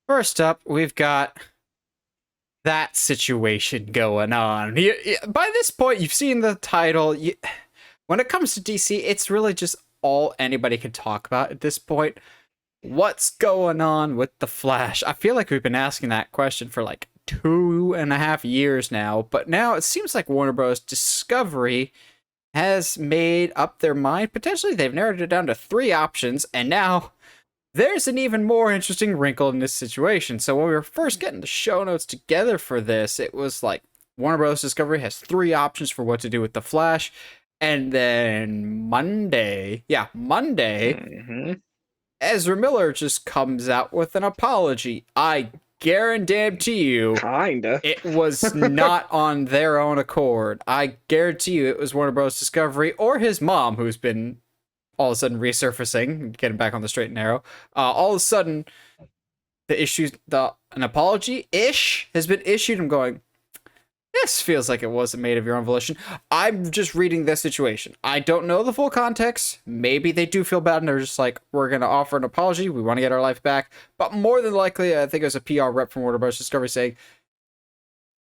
First up, we've got that situation going on. By this point, you've seen the title. When it comes to DC, it's really just all anybody can talk about at this point. What's going on with the Flash? I feel like we've been asking that question for like 2.5 years now, but now it seems like Warner Bros. Discovery has made up their mind. Potentially, they've narrowed it down to 3 options, and now there's an even more interesting wrinkle in this situation. So when we were first getting the show notes together for this, it was like Warner Bros. Discovery has 3 options for what to do with the Flash. And then Monday, Mm-hmm. Ezra Miller just comes out with an apology. I guarantee you Kinda. it was not on their own accord. I guarantee you it was Warner Bros. Discovery or his mom, who's been all of a sudden resurfacing, getting back on the straight and narrow. All of a sudden, an apology ish has been issued. I'm going, this feels like it wasn't made of your own volition. I'm just reading this situation. I don't know the full context. Maybe they do feel bad and they're just like, we're going to offer an apology. We want to get our life back. But more than likely, I think it was a PR rep from Warner Bros. Discovery saying,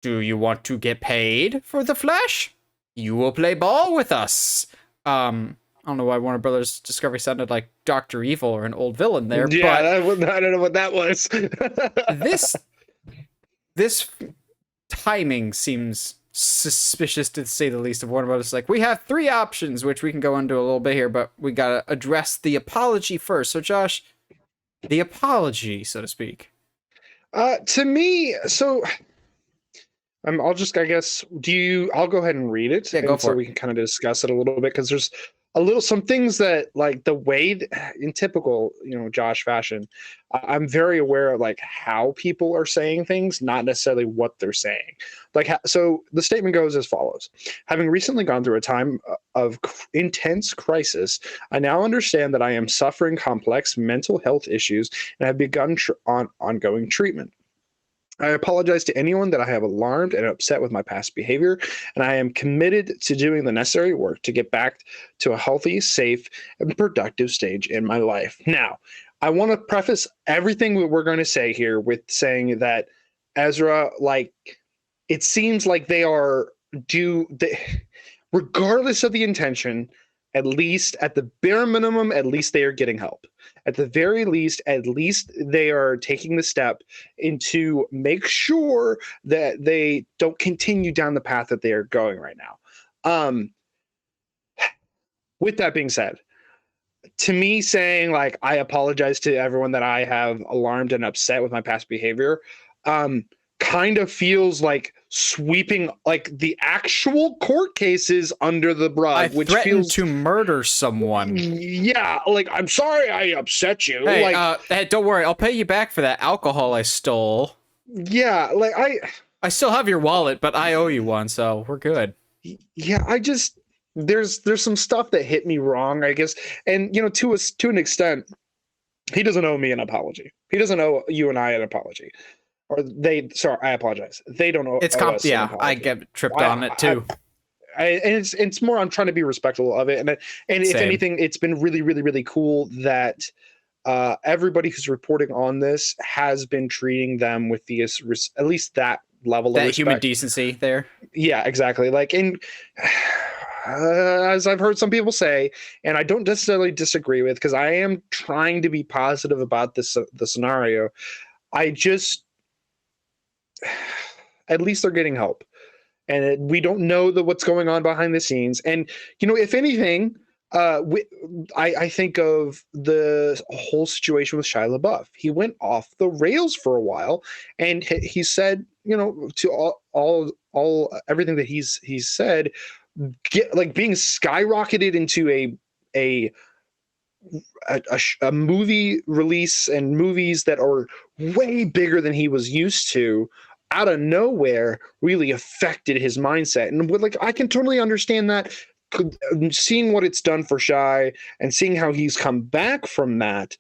do you want to get paid for the Flash? You will play ball with us. I don't know why Warner Brothers Discovery sounded like Dr. Evil or an old villain there. Yeah, I don't know what that was. this timing seems suspicious to say the least of Warner Brothers. Like, we have 3 options, which we can go into a little bit here, but we gotta address the apology first. So, Josh, the apology, so to speak. To me, so I'll just, I guess, I'll go ahead and read it. Yeah, go so for it. we can kind of discuss it a little bit, because there's some things that, like, the way in typical, Josh fashion, I'm very aware of like how people are saying things, not necessarily what they're saying. Like, so the statement goes as follows: having recently gone through a time of intense crisis, I now understand that I am suffering complex mental health issues and have begun ongoing treatment. I apologize to anyone that I have alarmed and upset with my past behavior, and I am committed to doing the necessary work to get back to a healthy, safe, and productive stage in my life. Now, I want to preface everything that we're going to say here with saying that Ezra, like, it seems like regardless of the intention, at least at the bare minimum, at least they are getting help. At the very least, at least they are taking the step into make sure that they don't continue down the path that they are going right now. With that being said, to me, saying like, I apologize to everyone that I have alarmed and upset with my past behavior, kind of feels like sweeping like the actual court cases under the rug, I which threatened feels to murder someone. Yeah, like, I'm sorry I upset you. Hey, like, hey, don't worry, I'll pay you back for that alcohol I stole. yeah, like I still have your wallet, but I owe you one, so we're good. I just there's some stuff that hit me wrong, I guess, and to an extent, he doesn't owe me an apology. He doesn't owe you and I an apology. Or sorry, I apologize. They don't owe us an apology. I get tripped on it too. And it's more, I'm trying to be respectful of it, and if Same. anything, it's been really, really, really cool that everybody who's reporting on this has been treating them with at least that level of respect. Human decency there. Yeah, exactly. Like, and as I've heard some people say, and I don't necessarily disagree with, because I am trying to be positive about the scenario. I just, at least they're getting help, and we don't know what's going on behind the scenes. And if anything, I think of the whole situation with Shia LaBeouf. He went off the rails for a while, and he said, to all everything that he's said, being skyrocketed into a movie release and movies that are way bigger than he was used to, out of nowhere, really affected his mindset. And like, I can totally understand that. Seeing what it's done for Shy and seeing how he's come back from that,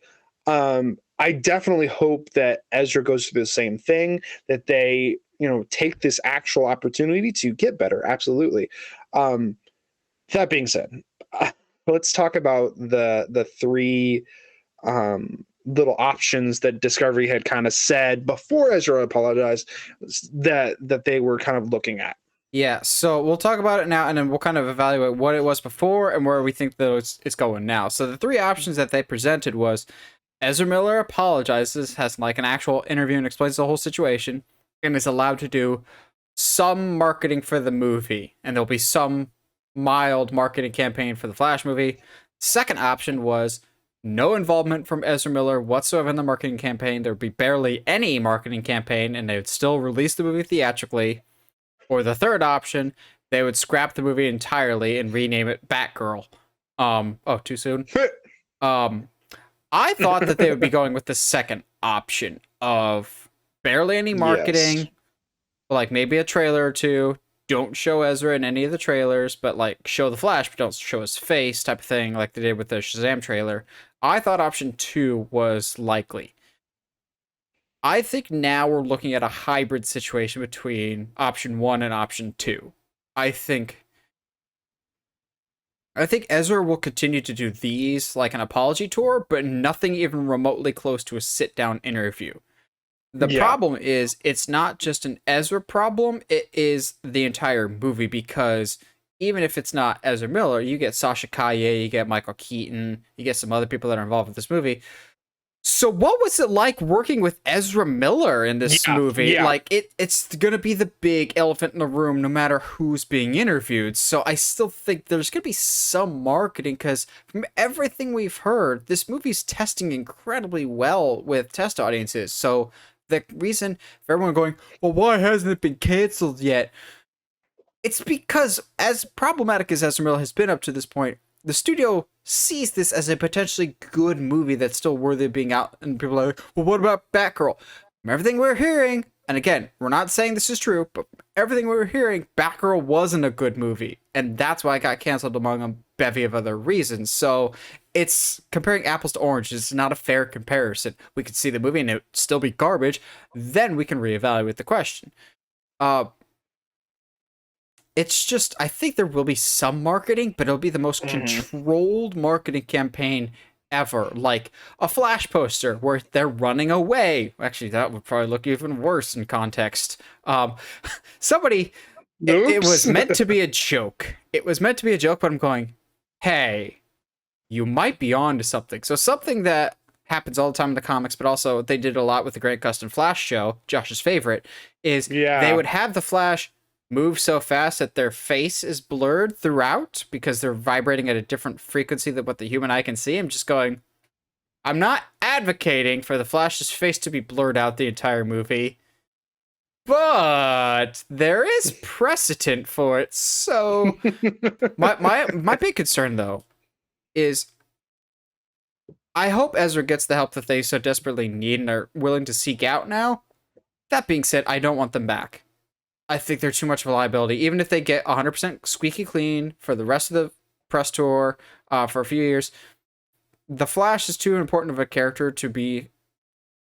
I definitely hope that Ezra goes through the same thing, that they take this actual opportunity to get better. Absolutely. That being said, let's talk about the 3 little options that Discovery had kind of said before Ezra apologized that they were kind of looking at. Yeah, so we'll talk about it now, and then we'll kind of evaluate what it was before and where we think that it's going now. So the three options that they presented was Ezra Miller apologizes, has like an actual interview and explains the whole situation, and is allowed to do some marketing for the movie, and there'll be some mild marketing campaign for the Flash movie. Second option was no involvement from Ezra Miller whatsoever in the marketing campaign. There would be barely any marketing campaign, and they would still release the movie theatrically. Or the third option, they would scrap the movie entirely and rename it Batgirl. Oh, too soon. I thought that they would be going with the second option of barely any marketing, Yes. like maybe a trailer or two. Don't show Ezra in any of the trailers, but like show the Flash, but don't show his face, type of thing, like they did with the Shazam trailer. I thought option 2 was likely. I think now we're looking at a hybrid situation between option 1 and option 2. I think Ezra will continue to do these like an apology tour, but nothing even remotely close to a sit-down interview. The problem is it's not just an Ezra problem, it is the entire movie, because even if it's not Ezra Miller, you get Sasha Calle, you get Michael Keaton, you get some other people that are involved with this movie. So what was it like working with Ezra Miller in this movie? Yeah. Like it's gonna be the big elephant in the room no matter who's being interviewed. So I still think there's gonna be some marketing, because from everything we've heard, this movie's testing incredibly well with test audiences. So the reason for everyone going, well, why hasn't it been canceled yet? It's because, as problematic as Ezra Miller has been up to this point, the studio sees this as a potentially good movie that's still worthy of being out, and people are like, well, what about Batgirl? From everything we're hearing, and again, we're not saying this is true, but everything we were hearing, Batgirl wasn't a good movie, and that's why it got canceled, among a bevy of other reasons. So it's comparing apples to oranges. It's not a fair comparison. We could see the movie and it still be garbage, then we can reevaluate the question. It's just, I think there will be some marketing, but it'll be the most controlled marketing campaign ever. Like a Flash poster where they're running away. Actually, that would probably look even worse in context. Somebody, it was meant to be a joke. It was meant to be a joke, but I'm going, hey, you might be on to something. So something that happens all the time in the comics, but also they did a lot with the Grant Gustin Flash show, Josh's favorite, is they would have the Flash move so fast that their face is blurred throughout because they're vibrating at a different frequency than what the human eye can see. I'm just going, I'm not advocating for the Flash's face to be blurred out the entire movie, but there is precedent for it. So my big concern, though, is I hope Ezra gets the help that they so desperately need and are willing to seek out now. That being said, I don't want them back. I think they're too much of a liability. Even if they get 100% squeaky clean for the rest of the press tour for a few years, the Flash is too important of a character to be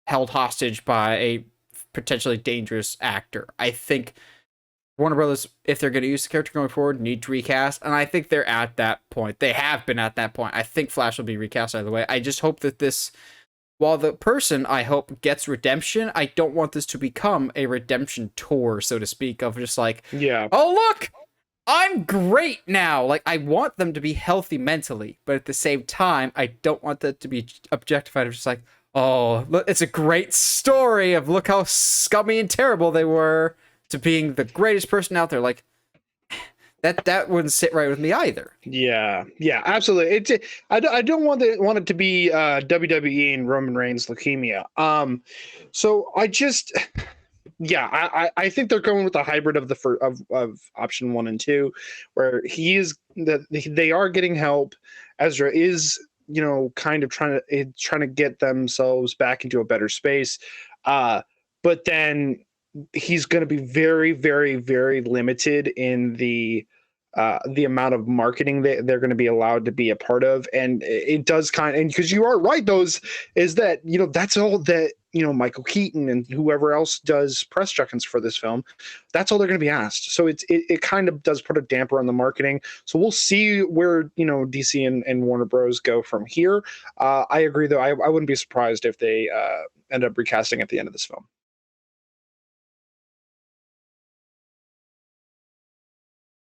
held hostage by a potentially dangerous actor. I think Warner Brothers, if they're going to use the character going forward, need to recast, and I think they're at that point. They have been at that point. I think Flash will be recast either way. I just hope that this... While the person, I hope, gets redemption, I don't want this to become a redemption tour, so to speak, of just like, oh, look, I'm great now. Like, I want them to be healthy mentally, but at the same time, I don't want that to be objectified of just like, oh, look, it's a great story of look how scummy and terrible they were, to being the greatest person out there. Like, that wouldn't sit right with me either. Yeah, absolutely. I don't want it to be WWE and Roman Reigns leukemia. So I just, I think they're going with a hybrid of of option 1 and 2, where they are getting help. Ezra is, kind of trying to get themselves back into a better space, but then he's going to be very, very, very limited in the amount of marketing that they're going to be allowed to be a part of. And it does and because you are right, those is that, that's all that Michael Keaton and whoever else does press check-ins for this film, that's all they're going to be asked. So it kind of does put a damper on the marketing. So we'll see where DC and Warner Bros go from here. I agree, though. I wouldn't be surprised if they end up recasting at the end of this film.